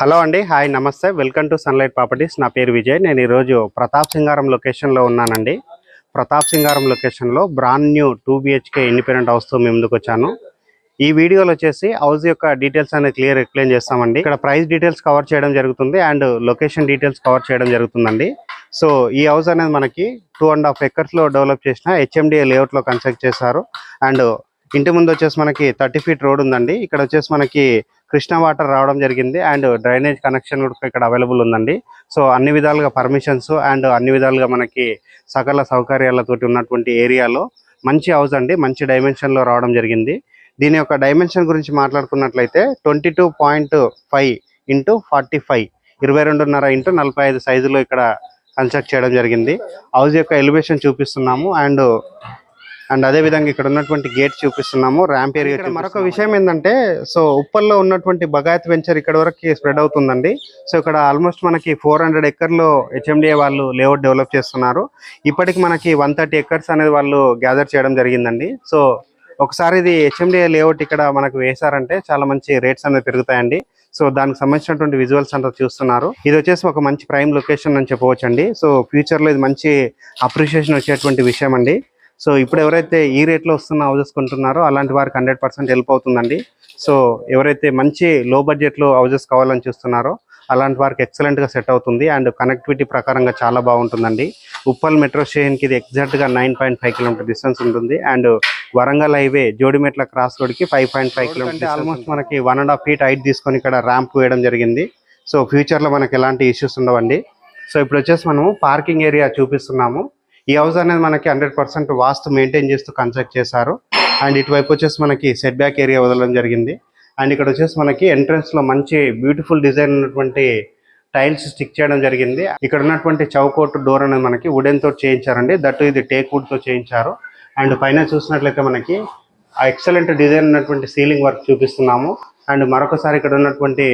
Hello అండి, hi, నమస్తే. Welcome to sunlight properties. నా పేరు విజయ్. నేను ఈరోజు ప్రతాప్ సింగారం లొకేషన్లో ఉన్నానండి. ప్రతాప్ సింగారం లొకేషన్లో బ్రాండ్ న్యూ 2 BHK ఇండిపెండెంట్ హౌస్తో మేము ముందుకు వచ్చాను. ఈ వీడియోలో వచ్చేసి హౌస్ యొక్క డీటెయిల్స్ అనేది క్లియర్ ఎక్స్ప్లెయిన్ చేస్తామండి. ఇక్కడ ప్రైస్ డీటెయిల్స్ కవర్ చేయడం జరుగుతుంది అండ్ లొకేషన్ డీటెయిల్స్ కవర్ చేయడం జరుగుతుందండి. సో ఈ హౌస్ అనేది మనకి 2.5 acres డెవలప్ చేసిన HMDA లేఅవుట్లో కన్స్ట్రక్ట్ చేశారు. అండ్ ఇంటి ముందు వచ్చేసి మనకి 30 feet రోడ్ ఉందండి. ఇక్కడ వచ్చేసి మనకి కృష్ణా వాటర్ రావడం జరిగింది అండ్ డ్రైనేజ్ కనెక్షన్ కూడా ఇక్కడ అవైలబుల్ ఉందండి. సో అన్ని విధాలుగా పర్మిషన్స్ అండ్ అన్ని విధాలుగా మనకి సకల సౌకర్యాలతోటి ఉన్నటువంటి ఏరియాలో మంచి హౌస్ అండి. మంచి డైమెన్షన్లో రావడం జరిగింది. దీని యొక్క డైమెన్షన్ గురించి మాట్లాడుకున్నట్లయితే 22.5 x 45 22.5 x 45 సైజులో ఇక్కడ కన్స్ట్రక్ట్ చేయడం జరిగింది. హౌస్ యొక్క ఎలివేషన్ చూపిస్తున్నాము అండ్ అదే విధంగా ఇక్కడ ఉన్నటువంటి గేట్ చూపిస్తున్నాము. Ramp area. మరొక విషయం ఏంటంటే, సో ఉప్పల్లో ఉన్నటువంటి బగాయత్ వెంచర్ ఇక్కడ వరకు స్ప్రెడ్ అవుతుందండి. సో ఇక్కడ ఆల్మోస్ట్ మనకి 400 acres HMDA వాళ్ళు లేఅవుట్ డెవలప్ చేస్తున్నారు. ఇప్పటికి మనకి 130 acres అనేది వాళ్ళు గ్యాదర్ చేయడం జరిగిందండి. సో ఒకసారి ఇది HMDA లేఅవుట్ ఇక్కడ మనకు వేశారంటే చాలా మంచి రేట్స్ అనేది పెరుగుతాయండి. సో దానికి సంబంధించినటువంటి విజువల్స్ అంతా చూస్తున్నారు. ఇది వచ్చేసి ఒక మంచి ప్రైమ్ లొకేషన్ అని చెప్పవచ్చు అండి. సో ఫ్యూచర్లో ఇది మంచి అప్రిషియేషన్ వచ్చేటువంటి విషయం అండి. సో ఇప్పుడు ఎవరైతే ఈ రేట్లో వస్తున్న హౌసెస్ కొంటున్నారో అలాంటి వారికి 100% హెల్ప్ అవుతుందండి. సో ఎవరైతే మంచి లో బడ్జెట్లో హౌసెస్ కావాలని చూస్తున్నారో అలాంటి వారికి ఎక్సలెంట్గా సెట్ అవుతుంది అండ్ కనెక్టివిటీ ప్రకారంగా చాలా బాగుంటుందండి. ఉప్పల్ మెట్రో స్టేషన్కి ఇది ఎగ్జాక్ట్గా 9.5 km డిస్టెన్స్ ఉంటుంది and Warangal highway Jodimetla cross రోడ్కి 5.5 km. ఆల్మోస్ట్ మనకి 1.5 feet హైట్ తీసుకొని ఇక్కడ ర్యాంప్ వేయడం జరిగింది. సో ఫ్యూచర్లో మనకి ఎలాంటి ఇష్యూస్ ఉండవండి. సో ఇప్పుడు వచ్చేసి మనము పార్కింగ్ ఏరియా చూపిస్తున్నాము. ఈ హౌస్ అనేది మనకి 100% వాస్తు మెయింటైన్ చేస్తూ కన్స్ట్రక్ట్ చేశారు అండ్ ఇటువైపు వచ్చేసి మనకి సెట్ బ్యాక్ ఏరియా వదలడం జరిగింది. అండ్ ఇక్కడ వచ్చేసి మనకి ఎంట్రన్స్లో మంచి బ్యూటిఫుల్ డిజైన్ ఉన్నటువంటి టైల్స్ స్టిక్ చేయడం జరిగింది. ఇక్కడ ఉన్నటువంటి చౌకోట్ డోర్ అనేది మనకి వుడెన్ తోటి చేయించారండి. దట్టు ఇది టేక్ వుడ్ తో చేయించారు. అండ్ పైన చూసినట్లయితే మనకి ఎక్సలెంట్ డిజైన్ ఉన్నటువంటి సీలింగ్ వర్క్ చూపిస్తున్నాము అండ్ మరొకసారి ఇక్కడ ఉన్నటువంటి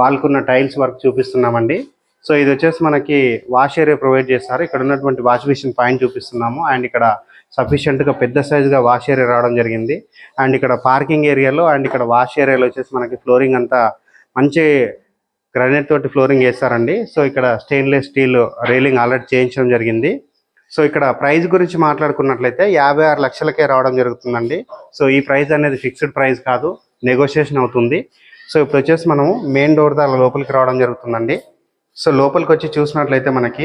వాల్కున్న టైల్స్ వర్క్ చూపిస్తున్నామండి. సో ఇది వచ్చేసి మనకి వాష్ ఏరియా ప్రొవైడ్ చేస్తారు. ఇక్కడ ఉన్నటువంటి వాష్ బేసిన్ పాయింట్ చూపిస్తున్నాము అండ్ ఇక్కడ సఫిషియెంట్గా పెద్ద సైజుగా వాష్ ఏరియా రావడం జరిగింది. అండ్ ఇక్కడ పార్కింగ్ ఏరియాలో అండ్ ఇక్కడ వాష్ ఏరియాలో వచ్చేసి మనకి ఫ్లోరింగ్ అంతా మంచి గ్రానైట్ తోటి ఫ్లోరింగ్ వేస్తారండి. సో ఇక్కడ స్టెయిన్లెస్ స్టీల్ రైలింగ్ ఆల్రెడీ చేయించడం జరిగింది. సో ఇక్కడ ప్రైస్ గురించి మాట్లాడుకున్నట్లయితే 56 లక్షలకే రావడం జరుగుతుందండి. సో ఈ ప్రైస్ అనేది ఫిక్స్డ్ ప్రైస్ కాదు, నెగోషియేషన్ అవుతుంది. సో ఇప్పుడు వచ్చేసి మనము మెయిన్ డోర్ ద్వారా లోపలికి రావడం జరుగుతుందండి. సో లోపలికి వచ్చి చూసినట్లయితే మనకి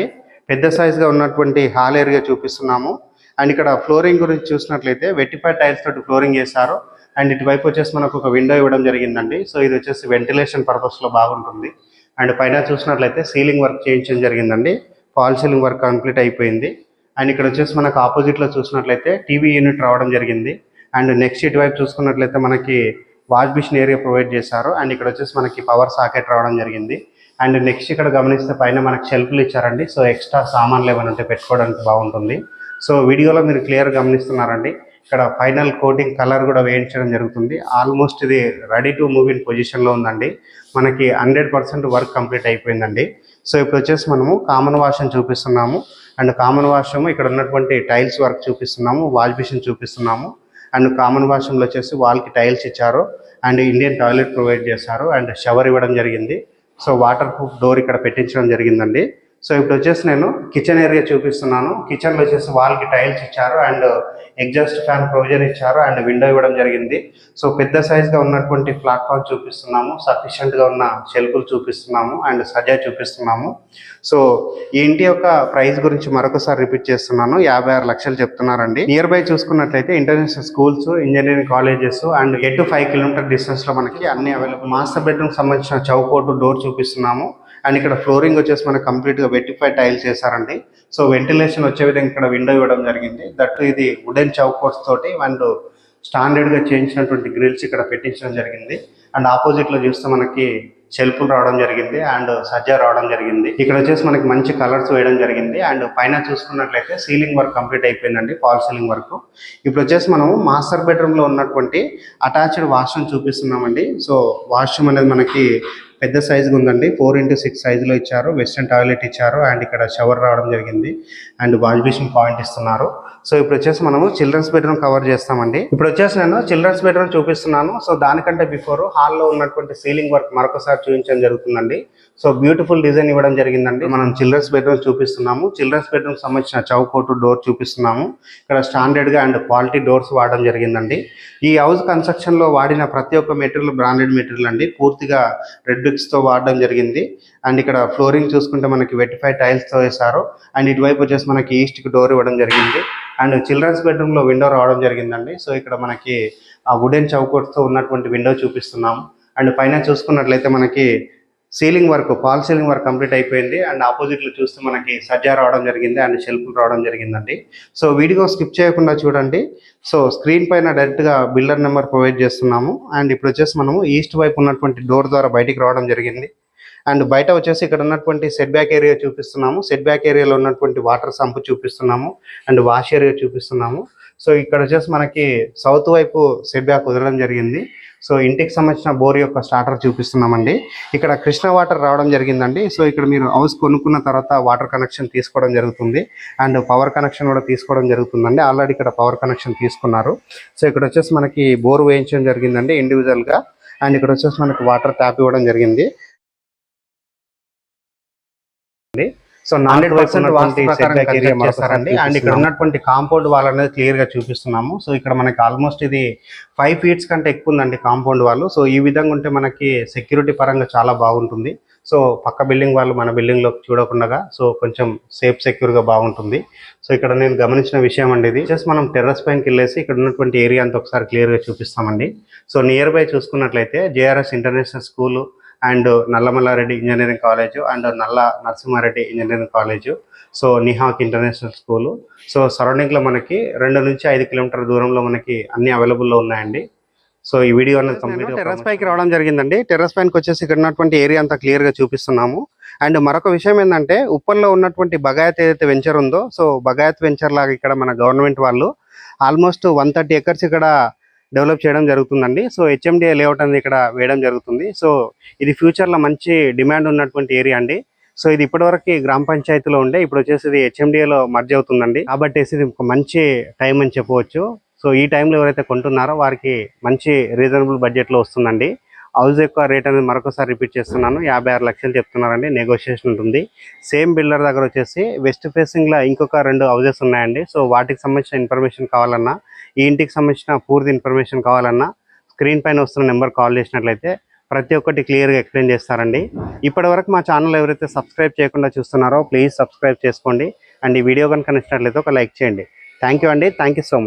పెద్ద సైజుగా ఉన్నటువంటి హాల్ ఏరియా చూపిస్తున్నాము అండ్ ఇక్కడ ఫ్లోరింగ్ గురించి చూసినట్లయితే వెట్టిఫైడ్ టైల్స్ తోటి ఫ్లోరింగ్ చేశారు అండ్ ఇటువైపు వచ్చేసి మనకు ఒక విండో ఇవ్వడం జరిగిందండి. సో ఇది వచ్చేసి వెంటిలేషన్ పర్పస్లో బాగుంటుంది. అండ్ పైన చూసినట్లయితే సీలింగ్ వర్క్ చేయించడం జరిగిందండి. ఫాల్ సీలింగ్ వర్క్ కంప్లీట్ అయిపోయింది. అండ్ ఇక్కడ వచ్చేసి మనకు ఆపోజిట్లో చూసినట్లయితే టీవీ యూనిట్ రావడం జరిగింది. అండ్ నెక్స్ట్ ఇటువైపు చూసుకున్నట్లయితే మనకి వాష్ బేసిన్ ఏరియా ప్రొవైడ్ చేశారు అండ్ ఇక్కడ వచ్చేసి మనకి పవర్ సాకెట్ రావడం జరిగింది. అండ్ నెక్స్ట్ ఇక్కడ గమనిస్తే పైన మనకి షెల్ఫ్లు ఇచ్చారండి. సో ఎక్స్ట్రా సామాన్లు ఏమైనా ఉంటే పెట్టుకోవడానికి బాగుంటుంది. సో వీడియోలో మీరు క్లియర్ గమనిస్తున్నారండి. ఇక్కడ ఫైనల్ కోటింగ్ కలర్ కూడా వేయించడం జరుగుతుంది. ఆల్మోస్ట్ ఇది రెడీ టు మూవ్ ఇన్ పొజిషన్లో ఉందండి. మనకి 100% వర్క్ కంప్లీట్ అయిపోయిందండి. సో ఇప్పుడు వచ్చేసి మనము కామన్ వాష్ని చూపిస్తున్నాము అండ్ కామన్ వాష్రూమ్ ఇక్కడ ఉన్నటువంటి టైల్స్ వర్క్ చూపిస్తున్నాము, వాష్ బేసిన్ చూపిస్తున్నాము అండ్ కామన్ వాష్రూమ్లో వచ్చేసి వాల్కి టైల్స్ ఇచ్చారు అండ్ ఇండియన్ టాయిలెట్ ప్రొవైడ్ చేశారు అండ్ షవర్ ఇవ్వడం జరిగింది. సో వాటర్ ప్రూఫ్ డోర్ ఇక్కడ పెట్టించడం జరిగిందండి. సో ఇప్పుడు వచ్చేసి నేను కిచెన్ ఏరియా చూపిస్తున్నాను. కిచెన్లో వచ్చేసి వాల్కి టైల్స్ ఇచ్చారు అండ్ ఎగ్జాస్ట్ ఫ్యాన్ ప్రొవిజన్ ఇచ్చారు అండ్ విండో ఇవ్వడం జరిగింది. సో పెద్ద సైజ్గా ఉన్నటువంటి ప్లాట్ఫామ్ చూపిస్తున్నాము, సఫిషియెంట్గా ఉన్న షెల్ఫ్లు చూపిస్తున్నాము అండ్ సజా చూపిస్తున్నాము. సో ఈ ఇంటి యొక్క ప్రైస్ గురించి మరొకసారి రిపీట్ చేస్తున్నాను. 56 లక్షలు చెప్తున్నారండి. నియర్ బై చూసుకున్నట్లయితే international schools, engineering colleges and 8 to 5 km డిస్టెన్స్లో మనకి అన్ని అవైలబుల్. మాస్టర్ బెడ్రూమ్ సంబంధించిన చౌకోటు డోర్ చూపిస్తున్నాము అండ్ ఇక్కడ ఫ్లోరింగ్ వచ్చేసి మనకు కంప్లీట్గా వెట్టిఫైడ్ టైల్స్ చేశారండి. సో వెంటిలేషన్ వచ్చే విధంగా ఇక్కడ విండో ఇవ్వడం జరిగింది. దట్టు ఇది వుడెన్ చౌకోట్స్ తోటి అండ్ స్టాండర్డ్గా చేయించినటువంటి గ్రిల్స్ ఇక్కడ పెట్టించడం జరిగింది. అండ్ ఆపోజిట్లో చూస్తే మనకి షెల్ఫ్లు రావడం జరిగింది అండ్ సజ్జా రావడం జరిగింది. ఇక్కడ వచ్చేసి మనకి మంచి కలర్స్ వేయడం జరిగింది అండ్ పైన చూసుకున్నట్లయితే సీలింగ్ వర్క్ కంప్లీట్ అయిపోయిందండి, ఫాల్ సీలింగ్ వర్క్. ఇప్పుడు వచ్చేసి మనము మాస్టర్ బెడ్రూమ్లో ఉన్నటువంటి అటాచ్డ్ వాష్రూమ్ చూపిస్తున్నామండి. సో వాష్రూమ్ అనేది మనకి పెద్ద సైజుగా ఉందండి. 4x6 సైజులో ఇచ్చారు. వెస్టర్న్ టాయిలెట్ ఇచ్చారు అండ్ ఇక్కడ షవర్ రావడం జరిగింది అండ్ వాష్ బేసిన్ పాయింట్ ఇస్తున్నారు. సో ఇప్పుడు వచ్చేసి మనము చిల్డ్రన్స్ బెడ్రూమ్ కవర్ చేస్తామండి. ఇప్పుడు వచ్చేసి నేను చిల్డ్రన్స్ బెడ్రూమ్ చూపిస్తున్నాను. సో దానికంటే బిఫోర్ హాల్లో ఉన్నటువంటి సీలింగ్ వర్క్ మరొకసారి చూపించడం జరుగుతుందండి. సో బ్యూటిఫుల్ డిజైన్ ఇవ్వడం జరిగిందండి. మనం చిల్డ్రన్స్ బెడ్రూమ్ చూపిస్తున్నాము. చిల్డ్రన్స్ బెడ్రూమ్ సంబంధించిన చౌకోటు డోర్ చూపిస్తున్నాము. ఇక్కడ స్టాండర్డ్ గా అండ్ క్వాలిటీ డోర్స్ వాడడం జరిగిందండి. ఈ హౌస్ కన్స్ట్రక్షన్ లో వాడిన ప్రతి ఒక్క మెటీరియల్ బ్రాండెడ్ మెటీరియల్ అండి. పూర్తిగా రెడ్ బ్రిక్స్ తో వాడడం జరిగింది అండ్ ఇక్కడ ఫ్లోరింగ్ చూసుకుంటే మనకి వెటిఫైడ్ టైల్స్ తో వేశారు అండ్ ఇటువైపు వచ్చేసి మనకి ఈస్ట్ కి డోర్ ఇవ్వడం జరిగింది అండ్ చిల్డ్రన్స్ బెడ్రూమ్ లో విండో రావడం జరిగిందండి. సో ఇక్కడ మనకి ఆ వుడెన్ చౌకోట్ తో ఉన్నటువంటి విండో చూపిస్తున్నాము అండ్ పైన చూసుకున్నట్లయితే మనకి ceiling work fall ceiling work complete అయిపోయింది అండ్ ఆపోజిట్ లో చూస్తే మనకి సజ్జా రావడం జరిగింది అండ్ షెల్ఫ్లు రావడం జరిగిందండి. సో వీడియో స్కిప్ చేయకుండా చూడండి. సో స్క్రీన్ పైన డైరెక్ట్ గా బిల్డర్ నెంబర్ ప్రొవైడ్ చేస్తున్నాము అండ్ ఇప్పుడు వచ్చేసి మనము ఈస్ట్ వైపు ఉన్నటువంటి డోర్ ద్వారా బయటికి రావడం జరిగింది అండ్ బయట వచ్చేసి ఇక్కడ ఉన్నటువంటి సెట్ బ్యాక్ ఏరియా చూపిస్తున్నాము. సెట్ బ్యాక్ ఏరియాలో ఉన్నటువంటి వాటర్ సంప్ చూపిస్తున్నాము అండ్ వాష్ ఏరియా చూపిస్తున్నాము. సో ఇక్కడ వచ్చేసి మనకి సౌత్ వైపు సెట్ బ్యాక్ వదలడం జరిగింది. సో ఇంటికి సంబంధించిన బోర్ యొక్క స్టార్టర్ చూపిస్తున్నామండి. ఇక్కడ కృష్ణ వాటర్ రావడం జరిగిందండి. సో ఇక్కడ మీరు హౌస్ కొనుక్కున్న తర్వాత వాటర్ కనెక్షన్ తీసుకోవడం జరుగుతుంది అండ్ పవర్ కనెక్షన్ కూడా తీసుకోవడం జరుగుతుందండి. ఆల్రెడీ ఇక్కడ పవర్ కనెక్షన్ తీసుకున్నారు. సో ఇక్కడ వచ్చేసి మనకి బోర్ వేయించడం జరిగిందండి ఇండివిజువల్ గా అండ్ ఇక్కడ వచ్చేసి మనకి వాటర్ ట్యాప్ ఇవ్వడం జరిగింది. సో 100% చేస్తారండి అండ్ ఇక్కడ ఉన్నటువంటి కాంపౌండ్ వాల్ అనేది క్లియర్ గా చూపిస్తున్నాము. సో ఇక్కడ మనకి ఆల్మోస్ట్ ఇది 5 feet కంటే ఎక్కువ ఉందండి కాంపౌండ్ వాల్. సో ఈ విధంగా ఉంటే మనకి సెక్యూరిటీ పరంగా చాలా బాగుంటుంది. సో పక్క బిల్డింగ్ వాళ్ళు మన బిల్డింగ్ లో చూడకుండా సో కొంచెం సెక్యూర్ గా బాగుంటుంది. సో ఇక్కడ నేను గమనించిన విషయం అండి ఇది. జస్ట్ మనం టెర్రస్ పైనకి వెళ్ళేసి ఇక్కడ ఉన్నటువంటి ఏరియా అంతా ఒకసారి క్లియర్ గా చూపిస్తామండి. సో నియర్ బై చూసుకున్నట్లయితే JRS international school and Nalla Malla Reddy engineering college and Nalla Narasimha Reddy engineering college, so నిహాక్ ఇంటర్నేషనల్ స్కూల్. సో సరౌండింగ్ లో మనకి 2 నుంచి 5 కిలోమీటర్ దూరంలో మనకి అన్ని అవైలబుల్లో ఉన్నాయండి. సో ఈ వీడియో అనేది కంప్లీట్ టెర్రస్ పైకి రావడం జరిగిందండి. టెర్రస్ పైకి వచ్చేసి ఇక్కడ ఉన్నటువంటి ఏరియా అంతా క్లియర్ గా చూపిస్తున్నాము. అండ్ మరొక విషయం ఏంటంటే ఉప్పల్లో ఉన్నటువంటి బగాయత్ ఏదైతే వెంచర్ ఉందో సో బగాయత్ వెంచర్ లాగా ఇక్కడ మన గవర్నమెంట్ వాళ్ళు ఆల్మోస్ట్ 130 acres ఇక్కడ డెవలప్ చేయడం జరుగుతుందండి. సో HMDA లేఅవుట్ అనేది ఇక్కడ వేయడం జరుగుతుంది. సో ఇది ఫ్యూచర్ లో మంచి డిమాండ్ ఉన్నటువంటి ఏరియా అండి. సో ఇది ఇప్పటివరకు గ్రామ పంచాయతీలో ఉండే ఇప్పుడు వచ్చేసి ఇది HMDA లో మర్జ్ అవుతుందండి. కాబట్టి ఇది ఒక మంచి టైం అని చెప్పవచ్చు. సో ఈ టైంలో ఎవరైతే కొంటున్నారో వారికి మంచి రీజనబుల్ బడ్జెట్ లో వస్తుందండి. హౌస్ యొక్క రేట్ అనేది మరొకసారి రిపీట్ చేస్తున్నాను, 56 లక్షలు చెప్తున్నారండి. నెగోషియేషన్ ఉంటుంది. సేమ్ బిల్డర్ దగ్గర వచ్చేసి వెస్ట్ ఫేసింగ్ లో ఇంకొక 2 హౌసెస్ ఉన్నాయండి. సో వాటికి సంబంధించిన ఇన్ఫర్మేషన్ కావాలన్నా ఈ ఇంటికి సంబంధించిన పూర్తి ఇన్ఫర్మేషన్ కావాలన్నా స్క్రీన్ పైన వస్తున్న నెంబర్ కాల్ చేసినట్లయితే ప్రతి ఒక్కటి క్లియర్గా ఎక్స్ప్లెయిన్ చేస్తారండి. ఇప్పటి వరకు మా ఛానల్ ఎవరైతే సబ్స్క్రైబ్ చేయకుండా చూస్తున్నారో ప్లీజ్ సబ్స్క్రైబ్ చేసుకోండి అండ్ ఈ వీడియో కనుక నచ్చినట్లయితే ఒక లైక్ చేయండి. థ్యాంక్ యూ అండి. Thank you so much.